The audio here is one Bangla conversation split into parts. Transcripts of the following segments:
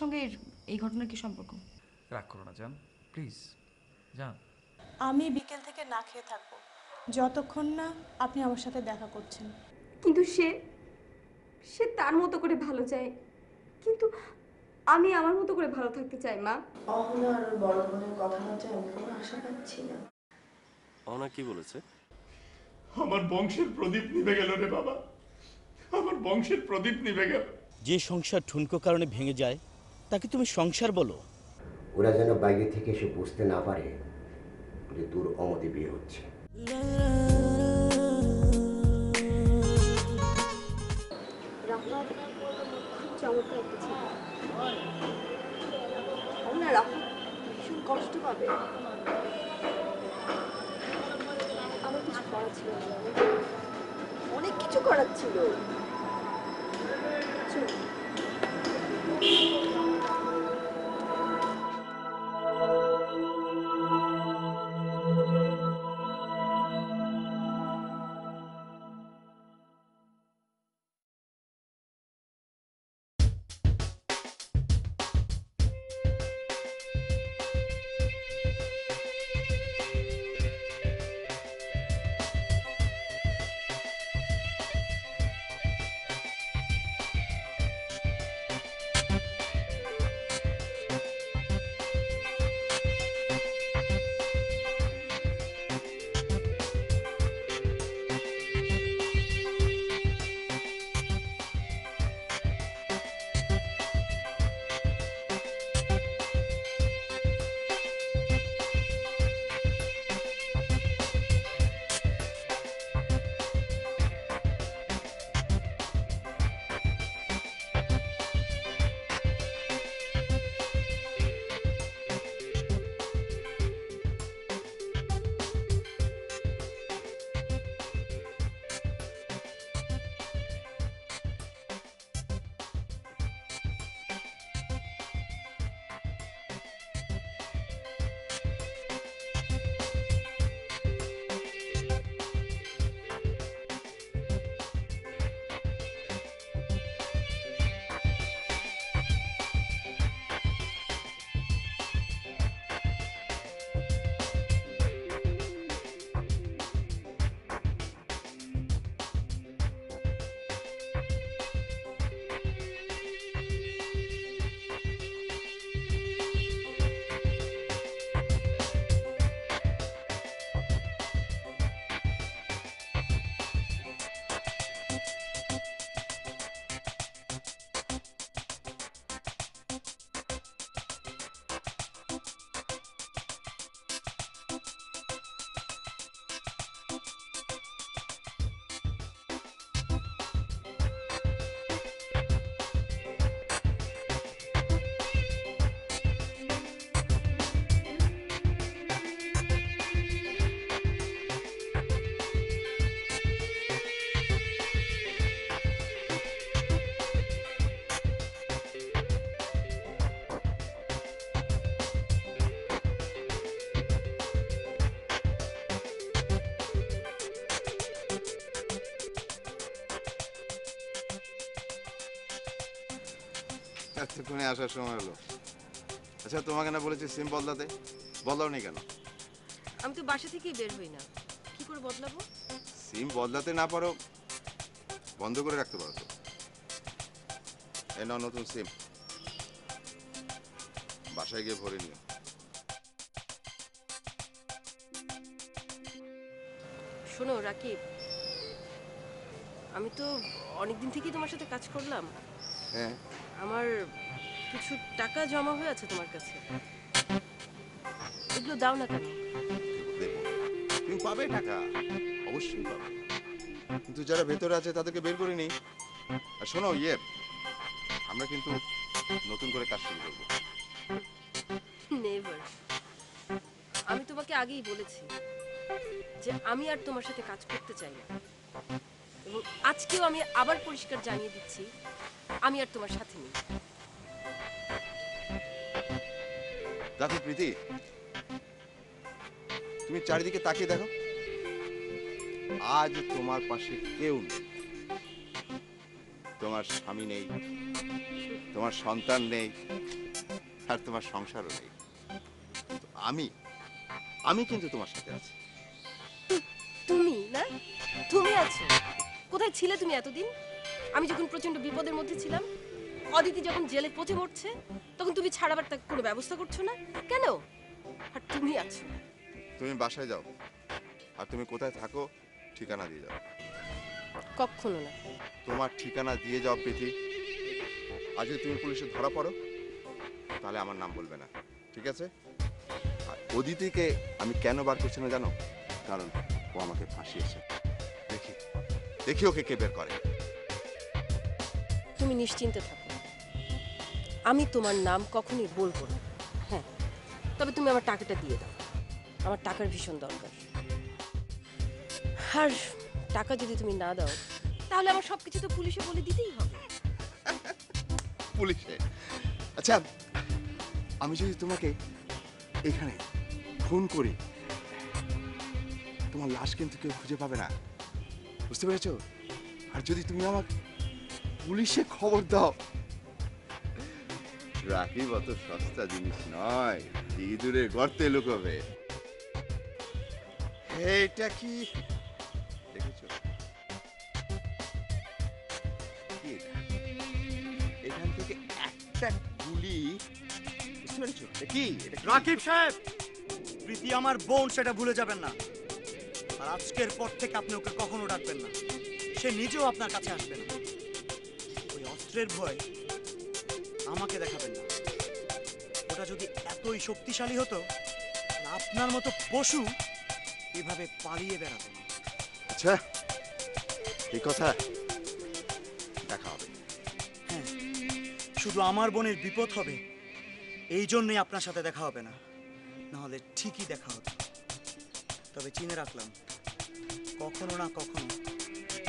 সঙ্গে এই ঘটনার কি সম্পর্ক? রাগ করো না জান, প্লিজ জান। আমি বিকেল থেকে না খেয়ে থাকবো যতক্ষণ না আপনি আমার সাথে দেখা করছেন। কিন্তু সে সে তার মতো করে ভালো চায়, কিন্তু আমি আমার মতো করে ভালো থাকতে চাই মা। অহনা আর ওর বড় বোনের কথা মতো আমি কোনো আশা পাচ্ছি না। অহনা কি বলেছে? আমার বংশের প্রদীপ নিভে গেল রে বাবা, আমার বংশের প্রদীপ নিভে গেল। যে সংসার ঠুনকো কারণে ভেঙে যায় তাকে তুমি সংসার বলো? ওরা যেন বাইরে থেকে এসে বুঝতে না পারে যে তোর অমতে বিয়ে হচ্ছে। চমৎকার একটা ছিল। না রাহুল ভীষণ কষ্ট পাবে। আমার কিছু করার ছিল না, অনেক কিছু করার ছিল। এতক্ষণে আসার সময় হলো। আচ্ছা তোমাকে না বলেছি সিম বদলাতে, বদলাও নি কেন? আমি তো বাসা থেকেই বের হই না, কি করে বদলাবো? সিম বদলাতে না পারো বন্ধ করে রাখতে পারো তো। এই নাও নতুন সিম, বাসায় গিয়ে ভরে নিও। শোনো রাকিব, আমি তো অনেকদিন থেকেই তোমার সাথে কাজ করলাম। হ্যাঁ, আমার কিছু টাকা জমা হয়ে আছে তোমার কাছে, এগুলো দাও না কেন? দেখো তুমি পাবে টাকা, অবশ্যই পাবে, কিন্তু যারা ভেতরে আছে তাদেরকে বের করে নেই। আর শোনো আমরা কিন্তু নতুন করে কাজ শুরু করবো। নেভার। আমি তোমাকে আগেই বলেছি যে আমি আর তোমার সাথে কাজ করতে চাই না, এবং আজকেও আমি আবার পরিষ্কার জানিয়ে দিচ্ছি আমি আর তোমার সাথে নেই। দেখো প্রীতি, তুমি চারিদিকে তাকিয়ে দেখো, আজ তোমার পাশে কেউ নেই। তোমার স্বামী নেই, তোমার সন্তান নেই, আর তোমার সংসারও নেই, কিন্তু আমি কিন্তু তোমার সাথে আছি। তুমি না, তুমি আছো। কোথায় ছিলে তুমি এতদিন? আমি যখন প্রচন্ড বিপদের মধ্যে ছিলাম, অদিতি যখন জেলে পচে মরছে, তখন তুমি ছাড়াবার তার কোনো ব্যবস্থা করছো না কেন? আর তুমি আছো। তুমি বাসায় যাও, আর তুমি কোথায় থাকো ঠিকানা দিয়ে যাও। কখনো না। তোমার ঠিকানা দিয়ে যাও প্রীতি। আজ যদি তুমি পুলিশে ধরা পড়ো তাহলে আমার নাম বলবে না, ঠিক আছে? আর অদিতিকে আমি কেন বার করছি না জানো? কারণ ও আমাকে ফাঁসিয়েছে। দেখি ওকে কে বের করে। তুমি নিশ্চিন্তে থাকো, আমি তোমার নাম কখনোই বলবো না। হ্যাঁ, তবে তুমি আমার টাকাটা দিয়ে দাও, আমার টাকার ভীষণ দরকার। আর টাকা যদি তুমি না দাও, তাহলে আমার সবকিছু তো পুলিশে বলে দিতেই হবে। পুলিশে? আচ্ছা, আমি যদি তোমাকে এখানে খুন করি, তোমার লাশ কিন্তু কেউ খুঁজে পাবে না, বুঝতে পেরেছো? আর যদি তুমি আমাকে পুলিশে খবর দাও, রাকিব অত সস্তা জিনিস নয়, ইঁদুরের গর্তে লুকোবে। এটা কি দেখেছো? কি এটা? এখান থেকে একটা গুলি, বুঝতে পেরেছো? কি এটা? রাকিব সাহেব, প্রীতি আমার বোন, সেটা ভুলে যাবেন না। আর আজকের পর থেকে আপনি ওকে কখনো ডাকবেন না, সে নিজেও আপনার কাছে আসবে না। ওই অস্ত্রের ভয় আমাকে দেখাবেন না। ওটা যদি এতই শক্তিশালী হতো, তাহলে আপনার মতো পশু এভাবে পালিয়ে বেড়াতো না। আচ্ছা, এই কথা দেখা হবে। হ্যাঁ, শুধু আমার বোনের বিপদ হবে এই জন্যই আপনার সাথে দেখা হবে না, নাহলে ঠিকই দেখা হতো। তবে চিনে রাখলাম, কখনো না কখনো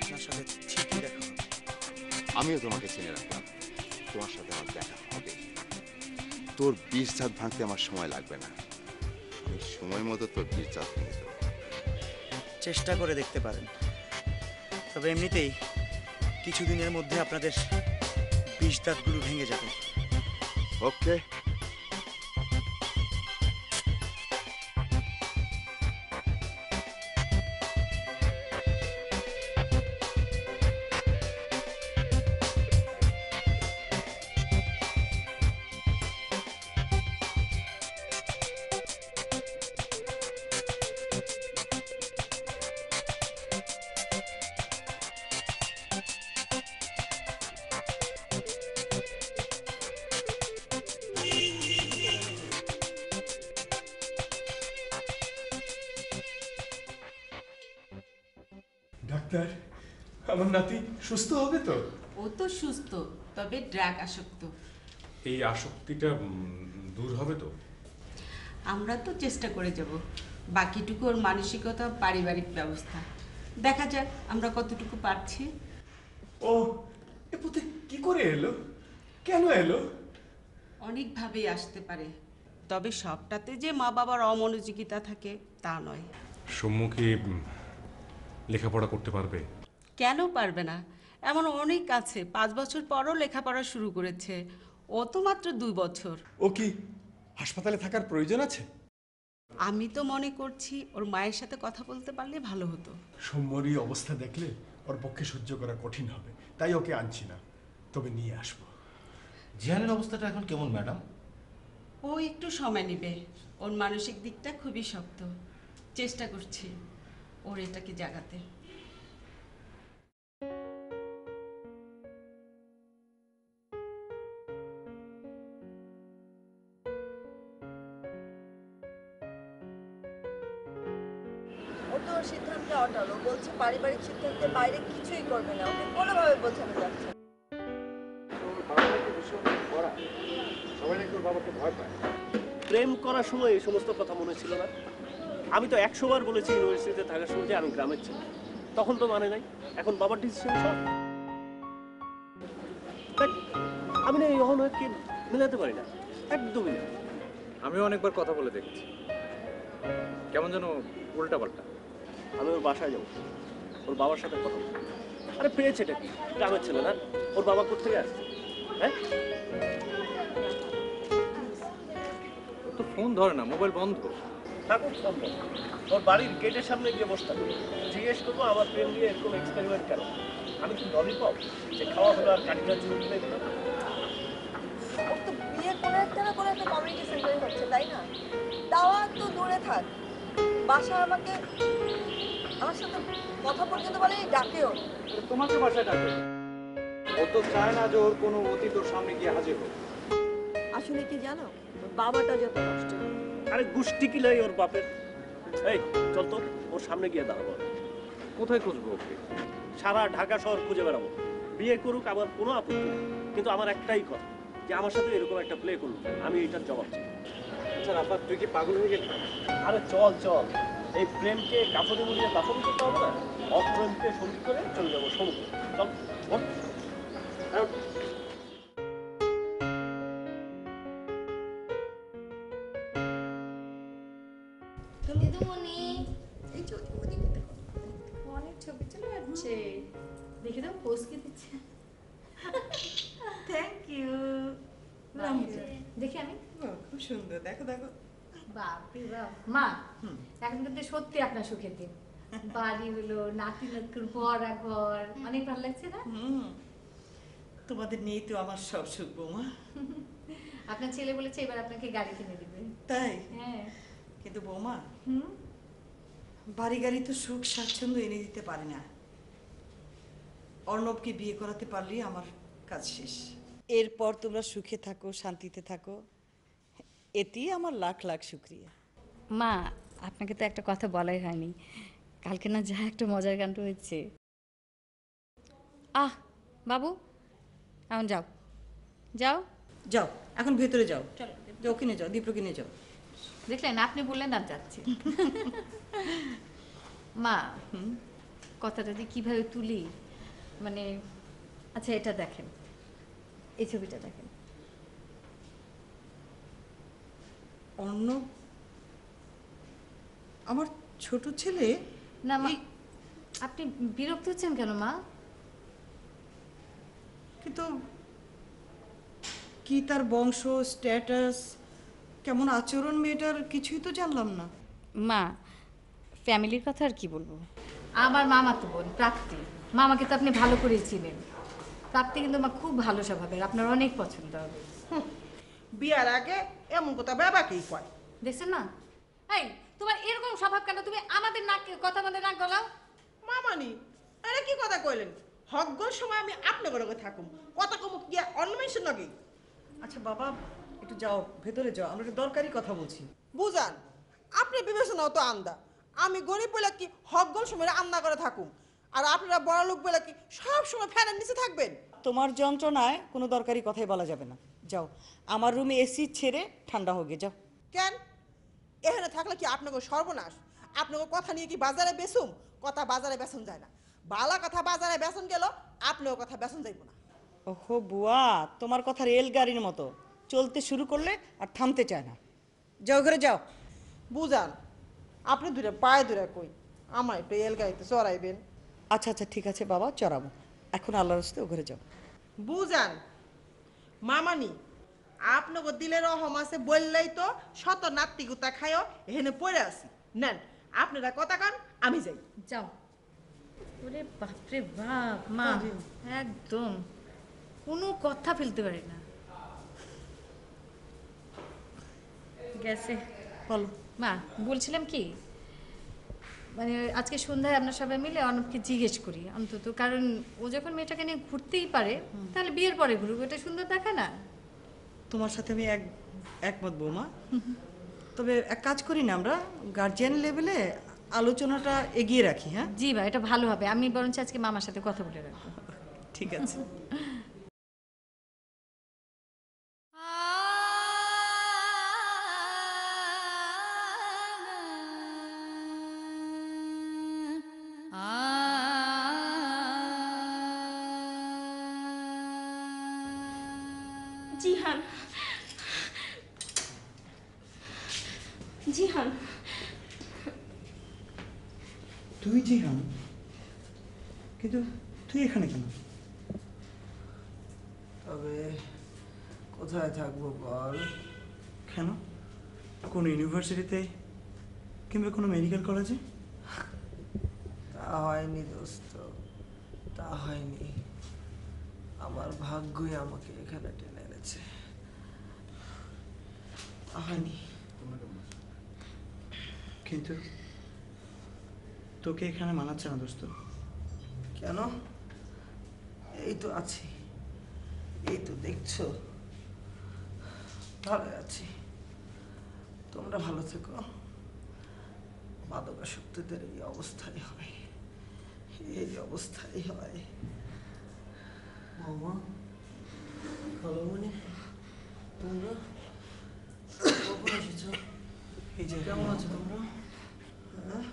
আপনার সাথে ঠিকই দেখা হবে। আমিও তোমাকে চিনে রাখলাম, তোমার সাথে আমার দেখা হবে। তোর বিষ জাত ভাঙতে আমার সময় লাগবে না, আমি সময় মতো তোর বিষ জাত ভেঙে দেবো। চেষ্টা করে দেখতে পারেন, তবে এমনিতেই কিছুদিনের মধ্যে আপনাদের বিষ দাঁতগুলো ভেঙে যাবে। ওকে। ডাক্তার, আমার নাতি সুস্থ হবে তো? ও তো সুস্থ, তবে ড্রাগ আসক্ত। এই আসক্তিটা দূর হবে তো? আমরা তো চেষ্টা করে যাব, বাকিটুকু ওর মানসিকতা, পারিবারিক ব্যবস্থা দেখা যাক আমরা কতটুকু পারছি। ও এ পুঁতে কি করে এলো, কেন এলো? অনেকভাবেই আসতে পারে, তবে সবটাতে যে মা বাবার অমনোযোগিতা থাকে তা নয়। সম্মুখী লেখাপড়া করতে পারবে? কেন পারবে না? এমন অনেক আছে 5 বছর পরও লেখাপড়া শুরু করেছে। ও তো মাত্র 2 বছর। ও কি হাসপাতালে থাকার প্রয়োজন আছে? আমি তো মনে করছি ওর মায়ের সাথে কথা বলতে পারলে ভালো হতো। সৌম্যরই অবস্থা দেখলে ওর পক্ষে সহ্য করা কঠিন হবে, তাই ওকে আনছি না, তবে নিয়ে আসবো। জিহানের অবস্থাটা এখন কেমন ম্যাডাম? ও একটু সময় নেবে, ওর মানসিক দিকটা খুবই শক্ত। চেষ্টা করছি ওর এটাকে জাগাতে। ও তো ওর সিদ্ধান্তে অটল। ও বলছে পারিবারিক সিদ্ধান্তের বাইরে কিছুই করবে না। ওকে কোনোভাবে বোঝানো যাচ্ছে না। প্রেম করার সময় এই সমস্ত কথা মনে ছিল না? আমি তো 100 বার বলেছি ইউনিভার্সিটিতে থাকার সময় যে আমি গ্রামের ছেলে, তখন তো মানে নাই। এখন বাবার ডিসিশন সব। আমি না এই অহনয়কে মেলাতে পারি না, একদমই না। আমিও অনেকবার কথা বলে দেখেছি, কেমন যেন উল্টা পাল্টা। আমি ওর বাসায় যাবো, ওর বাবার সাথে কথা বলবো। আরে পেয়েছেটা কি, গ্রামের ছেলে না? ওর বাবা কোথেকে আসছে? হ্যাঁ, ফোন ধরে না, মোবাইল বন্ধ। থাকুক ফোন বন্ধ, ওর বাড়ির গেটের সামনে গিয়ে বসে থাকবে, জিজ্ঞেস করবো আমার প্রেম নিয়ে এরকম এক্সপেরিমেন্ট কেন। আমি কি ললিপপ যে খাওয়া হলো আর কাটি কাজ চলে দিল? ওর তো বিয়ে কোনো একটা না কোনো একটা কমিউনিটি সেন্টারে হচ্ছে, তাই না? দাওয়া তো দূরে থাক, বাসা আমাকে আমার সাথে কথা পর্যন্ত বলে ডাকেও। তোমাকে বাসায় ডাকে, ও তো চায় না যে ওর কোনো অতীত ওর সামনে গিয়ে হাজির হোক। আসলে কি জানো, ওর বাবাটা যত কষ্ট। আরে গুষ্টি কিলাই ওর বাপের। এই চল তো ওর সামনে গিয়ে দাঁড়াবো। কোথায় খুঁজবো ওকে? সারা ঢাকা শহর খুঁজে বেড়াবো। বিয়ে করুক আমার কোনো আপত্তি নেই, কিন্তু আমার একটাই কথা যে আমার সাথে এরকম একটা প্লে করলো, আমি এটার জবাব চাই। আচ্ছা রাফা, তুই কি পাগল হয়ে গেলি? আরে চল চল, এই প্রেমকে কাপড়ে মুড়িয়ে দাফন করতে হবে না, অপ্রেমকে সঙ্গী করে চলে যাবো সমুদ্রে। চল ওঠ। অনেক ছবি চলে যাচ্ছে, দেখে দাও পোজ কি দিচ্ছে। Thank you. দেখি আমি, খুব সুন্দর, দেখো দেখো। বাপরে বাপ মা, এখন কিন্তু সত্যি আপনার সুখের দিন। বাড়ি হলো, নাতি নাতকুর ভরা ঘর, অনেক ভালো লাগছে না? তোমাদের নিয়েই তো আমার সব সুখ বৌমা। আপনার ছেলে বলেছে এবার আপনাকে গাড়ি কিনে দিবে। তাই? হ্যাঁ। কিন্তু বৌমা, বাড়ি গাড়ি তো সুখ স্বাচ্ছন্দ্য এনে দিতে পারে না। অর্ণবকে বিয়ে করাতে পারলেই আমার কাজ শেষ। এরপর তোমরা সুখে থাকো, শান্তিতে থাকো, এতেই আমার লাখ লাখ শুক্রিয়া। মা, আপনাকে তো একটা কথা বলাই হয়নি, কালকে না যা একটা মজার গান হয়েছে। বাবু এখন যাও যাও যাও, এখন ভেতরে যাও, যাও কিনে যাও, দীপ্র কিনে যাও। দেখলেন, আপনি বললেন আর যাচ্ছি। মা, কথাটা যে কিভাবে তুলি, মানে আচ্ছা এটা দেখেন, এই ছবিটা দেখেন। অর্ণব আমার ছোট ছেলে? না মা, আপনি বিরক্ত হচ্ছেন কেন মা? কিন্তু কি তার বংশ, স্ট্যাটাস, কেমন আচরণ মেয়েটার, কিছুই তো জানলাম না। মা, ফ্যামিলির কথা আর কি বলবো। আমার মামা তো বোন প্রাপ্তি, মামাকে তো আপনি ভালো করেই চিনেন। প্রাপ্তি কিন্তু মা খুব ভালো স্বভাবের, আপনার অনেক পছন্দ হবে। বিয়ার আগে এমন কথা বাবাকেই কয়, দেখছেন না? এই তোমার এরকম স্বভাব কেন? তুমি আমাদের নাক কথা আমাদের নাক গলাও। মামানি আরে কি কথা কইলেন? হকগল সময় আমি আপনার ঘরে থাকুম, কথা কম কি অনমেশন লাগে। আচ্ছা বাবা, একটু যাও, ভেতরে যাও, আমরা একটু দরকারি কথা বলছি। বুঝান, আপনি বিবেচনাও তো আন্দা। আমি গরিব বলে কি হকগল সময় রান্না করে থাকুম, আর আপনারা বড় লোক বলে কি সব সময় ফ্যানের নিচে থাকবেন? তোমার যন্ত্রণায় কোনো দরকারি কথাই বলা যাবে না। যাও, আমার রুমে এসি ছেড়ে ঠান্ডা হোক, যাও। কেন এখানে থাকলে কি আপনাকে সর্বনাশ? আপনাকে কথা নিয়ে কি বাজারে বেচুম? কথা বাজারে বেচন যায় না, বালা কথা বাজারে বেচন গেল, আপনিও কথা বেচন যাইব না। ওহো বুয়া, তোমার কথা রেলগাড়ির মতো চলতে শুরু করলে আর থামতে চায় না। যাও ঘরে যাও। বুঝান, আপনি দূরে পায়ে দূরে কই আমার একটু রেলগাড়িতে চড়াইবেন। আচ্ছা আচ্ছা ঠিক আছে বাবা, চড়াবো। এখন আল্লাহর রাস্তায় ঘরে যাও। বুঝান মামানি, আপনাকে দিলে রহম আছে বললেই তো শত নাত্তিকুতা খায়ও এখানে পড়ে আছি। নেন আপনারা কথা কান, আমি যাই। যাও। ওরে বাপরে বাপ মা, একদম কোনো কথা ফেলতে পারি না। গেছে বলো মা, বলছিলাম কি, মানে আজকে সন্ধ্যায় আমরা সবাই মিলে অর্ণবকে জিজ্ঞেস করি অন্তত, কারণ ও যখন মেয়েটাকে নিয়ে ঘুরতেই পারে তাহলে বিয়ের পরে ঘুরুক, এটা সুন্দর দেখা না? তোমার সাথে আমি একমত বৌমা। তবে এক কাজ করি না, আমরা গার্জিয়ান লেভেলে আলোচনাটা এগিয়ে রাখি। হ্যাঁ জি ভাই, এটা ভালো হবে। আমি বরঞ্চ আজকে মামার সাথে কথা বলে রাখবো। ঠিক আছে। জিহান, জিহান, তুই জিহান? কিন্তু তুই এখানে কেন? তবে কোথায় থাকবো বল? কেন? কোনো ইউনিভার্সিটিতে কিংবা কোনো মেডিকেল কলেজে? তা হয়নি দোস্ত, তা হয়নি। আমার ভাগ্যই আমাকে এখানে টেনে এনেছে। তা হয়নি। কিন্তু তোকে এখানে মানাচ্ছে না দোস্ত। কেন? এই তো আছি, এই তো দেখছো ভালো আছি। তোমরা ভালো থেকো। মাদকাসক্তদের এই অবস্থাই হয়, এই অবস্থাই হয়। মামা, খালামণি, তোমরা কখন এসেছ? এই যে কেমন আছো তোমরা? হ্যাঁ?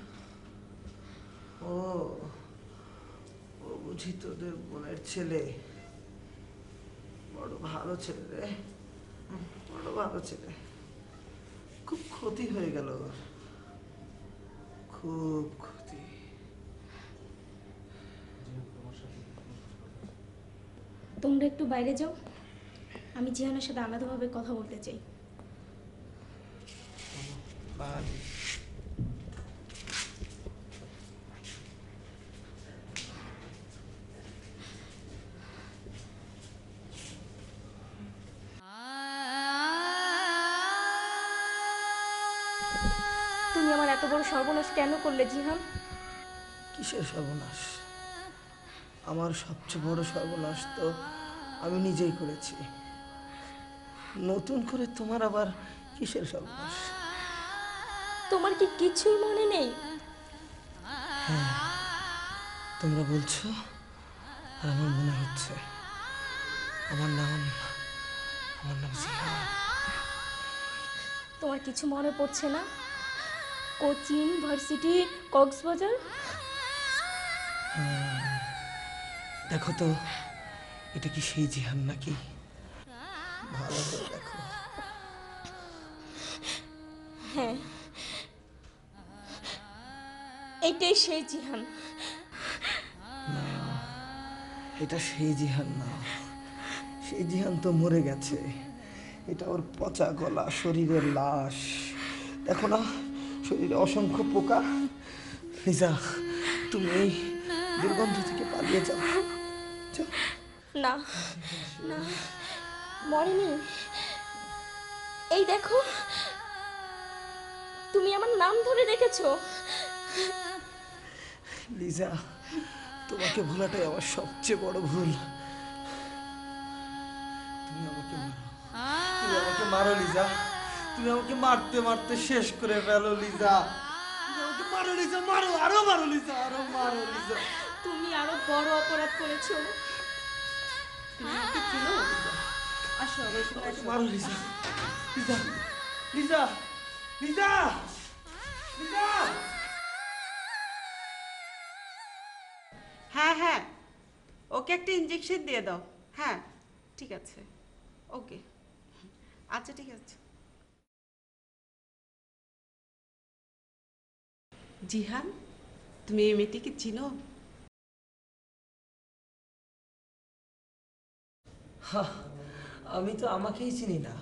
ও ও বুঝি তোদের বোনের ছেলে। বড় ভালো ছেলে রে, বড় ভালো ছেলে। খুব ক্ষতি হয়ে গেল, খুব ক্ষতি। তোমরা একটু বাইরে যাও, আমি জিহানের সাথে আলাদাভাবে কথা বলতে চাই। তুমি আমার এত বড় সর্বনাশ কেন করলে জিহান? কিসের সর্বনাশ? আমার সবচেয়ে বড় সর্বনাশ তো আমি নিজেই করেছি। নতুন করে তোমার আবার কিসের সর্বনাশ? তোমার কি কিছুই মনে নেই? হ্যাঁ, তোমরা বলছো আর আমার মনে হচ্ছে। আমার নাম জিহান। তোমার কিছু মনে পড়ছে না? Coaching varsity, Cox's Bazar. দেখো তো, এটা কি সেই জিহান নাকি? ভালো করে দেখো। হ্যাঁ, এটাই সেই জিহান। না, এটা সেই জিহান না। সেই জিহান তো মরে গেছে। এটা ওর পচা গলা শরীরের লাশ। দেখো না, শরীরে অসংখ্য পোকা। লিজা, তুমি এই দুর্গন্ধ থেকে পালিয়ে যাও। না না, মরেনি। এই দেখো, তুমি আমার নাম ধরে রেখেছো। লিজা, তোমাকে ভোলাটাই আমার সবচেয়ে বড় ভুল। তুমি আমাকে মারো লিজা। তুমি আমাকে মারতে মারতে শেষ করে ফেলো লিজা। তুমি আমাকে মারো লিজা, মারো, আরো মারো লিজা, আরো মারো লিজা। তুমি আরো বড় অপরাধ করেছো। তুমি আমাকে চিনো লিজা? আসো, আসো, মারো লিজা। লিজা, লিজা, লিজা, লিজা। হ্যাঁ হ্যাঁ, ওকে একটা ইঞ্জেকশন দিয়ে দাও। হ্যাঁ ঠিক আছে, ওকে, আচ্ছা ঠিক আছে। জিহান, তুমি এই মেয়েটিকে চিনো? আমি তো আমাকেই চিনি না।